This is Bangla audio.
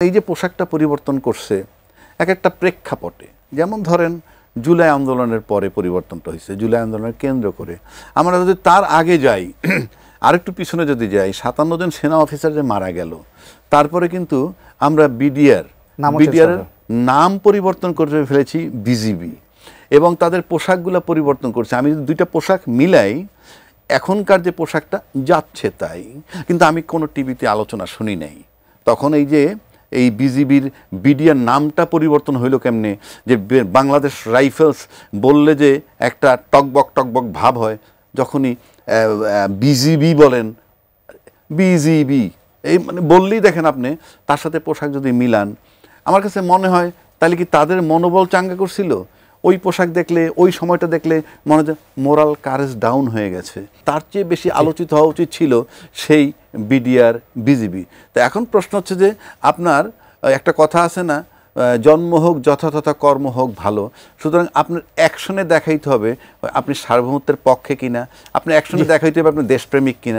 এই যে পোশাকটা পরিবর্তন করছে এক একটা প্রেক্ষাপটে, যেমন ধরেন জুলাই আন্দোলনের পরে পরিবর্তনটা হয়েছে, জুলাই আন্দোলনের কেন্দ্র করে। আমরা যদি তার আগে যাই, আরেকটু পিছনে যদি যাই, 57 জন সেনা অফিসার যে মারা গেল, তারপরে কিন্তু আমরা বিডিআর নাম পরিবর্তন করে ফেলেছি বিজিবি, এবং তাদের পোশাকগুলো পরিবর্তন করছে। আমি যদি দুইটা পোশাক মিলাই, এখনকার যে পোশাকটা যাচ্ছে তাই, কিন্তু আমি কোনো টিভিতে আলোচনা শুনি নাই তখন এই বিজিবির বিডিআর নামটা পরিবর্তন হইল কেমনে, যে বাংলাদেশ রাইফেলস বললে যে একটা টকবক টকবক ভাব হয়, যখনই বিজিবি বলেন, বিজিবি এই মানে বললেই দেখেন আপনি তার সাথে পোশাক যদি মিলান, আমার কাছে মনে হয় তাহলে কি তাদের মনোবল চাঙ্গা করছিল? ওই পোশাক দেখলে, ওই সময়টা দেখলে মনে হয় মোরাল কারেজ ডাউন হয়ে গেছে। তার চেয়ে বেশি আলোচিত হওয়া উচিত ছিল সেই বিডিআর বিজিবি। তো এখন প্রশ্ন হচ্ছে যে আপনার একটা কথা আছে না, জন্ম হোক যথাযথ, কর্ম হোক ভালো। সুতরাং আপনার অ্যাকশনে দেখাইতে হবে আপনি সার্বভৌমত্বের পক্ষে কিনা, আপনি অ্যাকশনে দেখাইতে হবে আপনি দেশপ্রেমিক কিনা।